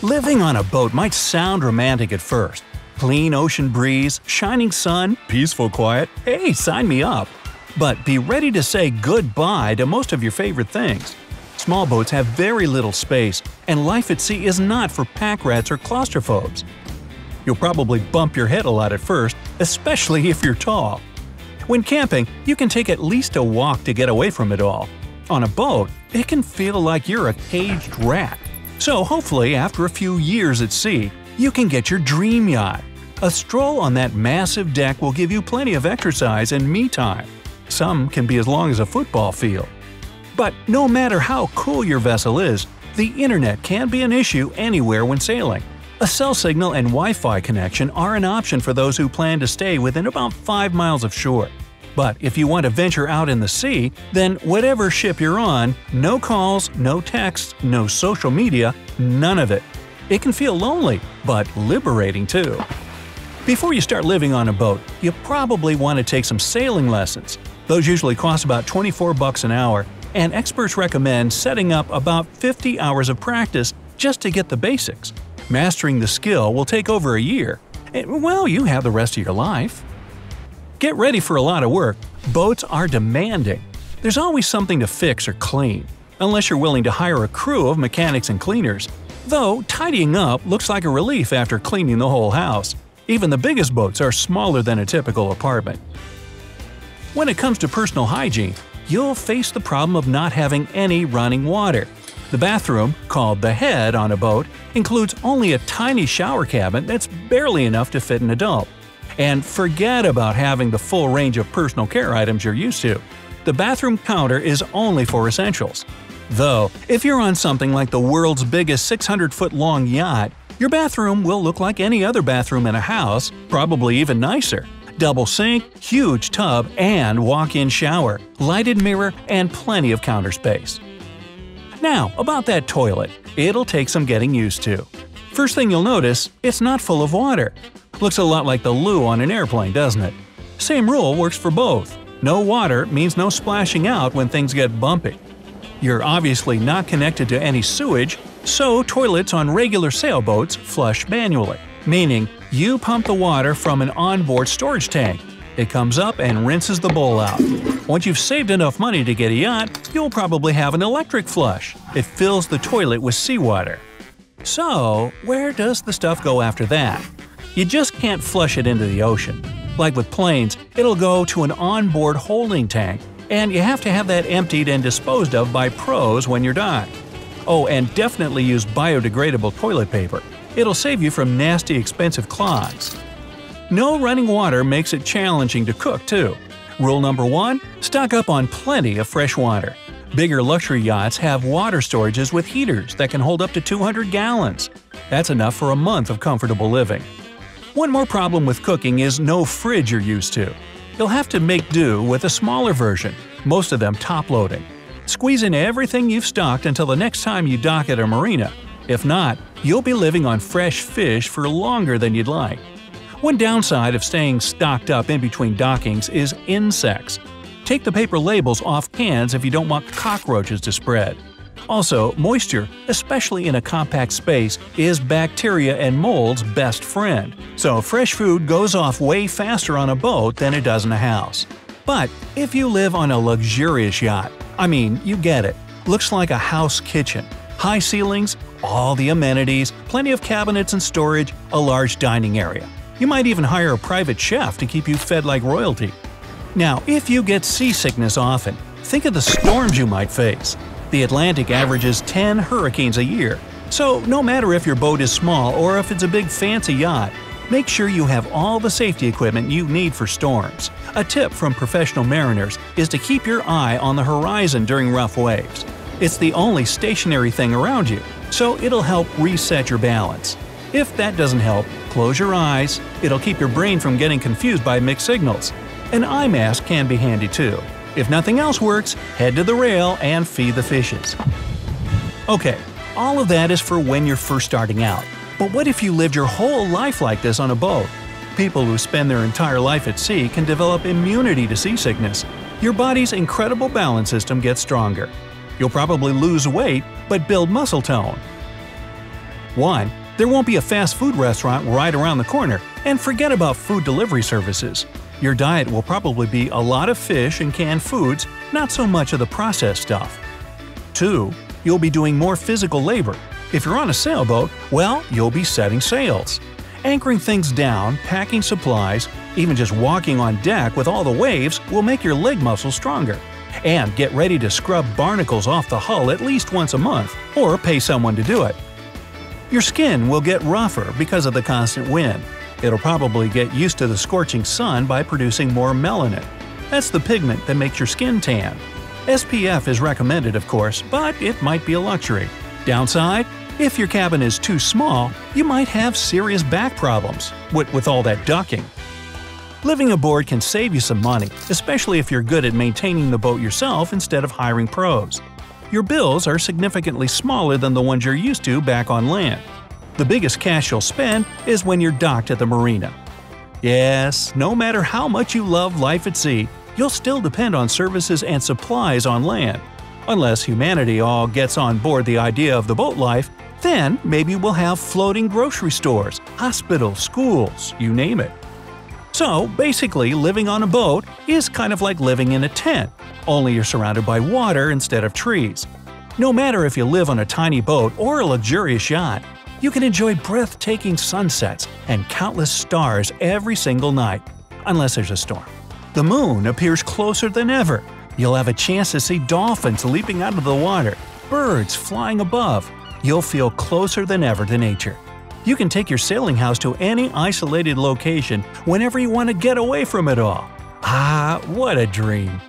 Living on a boat might sound romantic at first. Clean ocean breeze, shining sun, peaceful quiet – hey, sign me up! But be ready to say goodbye to most of your favorite things. Small boats have very little space, and life at sea is not for pack rats or claustrophobes. You'll probably bump your head a lot at first, especially if you're tall. When camping, you can take at least a walk to get away from it all. On a boat, it can feel like you're a caged rat. So hopefully, after a few years at sea, you can get your dream yacht. A stroll on that massive deck will give you plenty of exercise and me time. Some can be as long as a football field. But no matter how cool your vessel is, the internet can be an issue anywhere when sailing. A cell signal and Wi-Fi connection are an option for those who plan to stay within about 5 miles of shore. But if you want to venture out in the sea, then whatever ship you're on, no calls, no texts, no social media, none of it. It can feel lonely, but liberating too. Before you start living on a boat, you probably want to take some sailing lessons. Those usually cost about $24 an hour, and experts recommend setting up about 50 hours of practice just to get the basics. Mastering the skill will take over a year. Well, you have the rest of your life. Get ready for a lot of work. Boats are demanding. There's always something to fix or clean, unless you're willing to hire a crew of mechanics and cleaners. Though tidying up looks like a relief after cleaning the whole house. Even the biggest boats are smaller than a typical apartment. When it comes to personal hygiene, you'll face the problem of not having any running water. The bathroom, called the head on a boat, includes only a tiny shower cabinet that's barely enough to fit an adult. And forget about having the full range of personal care items you're used to. The bathroom counter is only for essentials. Though, if you're on something like the world's biggest 600-foot-long yacht, your bathroom will look like any other bathroom in a house, probably even nicer. Double sink, huge tub, and walk-in shower, lighted mirror, and plenty of counter space. Now, about that toilet, it'll take some getting used to. First thing you'll notice, it's not full of water. Looks a lot like the loo on an airplane, doesn't it? Same rule works for both. No water means no splashing out when things get bumpy. You're obviously not connected to any sewage, so toilets on regular sailboats flush manually, meaning you pump the water from an onboard storage tank. It comes up and rinses the bowl out. Once you've saved enough money to get a yacht, you'll probably have an electric flush. It fills the toilet with seawater. So, where does the stuff go after that? You just can't flush it into the ocean. Like with planes, it'll go to an onboard holding tank, and you have to have that emptied and disposed of by pros when you're docked. Oh, and definitely use biodegradable toilet paper. It'll save you from nasty, expensive clogs. No running water makes it challenging to cook, too. Rule number 1 – stock up on plenty of fresh water. Bigger luxury yachts have water storages with heaters that can hold up to 200 gallons. That's enough for a month of comfortable living. One more problem with cooking is no fridge you're used to. You'll have to make do with a smaller version, most of them top-loading. Squeeze in everything you've stocked until the next time you dock at a marina. If not, you'll be living on fresh fish for longer than you'd like. One downside of staying stocked up in between dockings is insects. Take the paper labels off cans if you don't want cockroaches to spread. Also, moisture, especially in a compact space, is bacteria and mold's best friend, so fresh food goes off way faster on a boat than it does in a house. But if you live on a luxurious yacht, I mean, you get it. Looks like a house kitchen. High ceilings, all the amenities, plenty of cabinets and storage, a large dining area. You might even hire a private chef to keep you fed like royalty. Now, if you get seasickness often, think of the storms you might face. The Atlantic averages 10 hurricanes a year, so no matter if your boat is small or if it's a big fancy yacht, make sure you have all the safety equipment you need for storms. A tip from professional mariners is to keep your eye on the horizon during rough waves. It's the only stationary thing around you, so it'll help reset your balance. If that doesn't help, close your eyes. It'll keep your brain from getting confused by mixed signals. An eye mask can be handy too. If nothing else works, head to the rail and feed the fishes. Okay, all of that is for when you're first starting out. But what if you lived your whole life like this on a boat? People who spend their entire life at sea can develop immunity to seasickness. Your body's incredible balance system gets stronger. You'll probably lose weight, but build muscle tone. 1. There won't be a fast food restaurant right around the corner, and forget about food delivery services. Your diet will probably be a lot of fish and canned foods, not so much of the processed stuff. 2. You'll be doing more physical labor. If you're on a sailboat, well, you'll be setting sails. Anchoring things down, packing supplies, even just walking on deck with all the waves will make your leg muscles stronger. And get ready to scrub barnacles off the hull at least once a month, or pay someone to do it. Your skin will get rougher because of the constant wind. It'll probably get used to the scorching sun by producing more melanin. That's the pigment that makes your skin tan. SPF is recommended, of course, but it might be a luxury. Downside? If your cabin is too small, you might have serious back problems with all that ducking. Living aboard can save you some money, especially if you're good at maintaining the boat yourself instead of hiring pros. Your bills are significantly smaller than the ones you're used to back on land. The biggest cash you'll spend is when you're docked at the marina. Yes, no matter how much you love life at sea, you'll still depend on services and supplies on land. Unless humanity all gets on board the idea of the boat life, then maybe we'll have floating grocery stores, hospitals, schools, you name it. So basically, living on a boat is kind of like living in a tent, only you're surrounded by water instead of trees. No matter if you live on a tiny boat or a luxurious yacht, you can enjoy breathtaking sunsets and countless stars every single night, unless there's a storm. The moon appears closer than ever. You'll have a chance to see dolphins leaping out of the water, birds flying above. You'll feel closer than ever to nature. You can take your sailing house to any isolated location whenever you want to get away from it all. Ah, what a dream!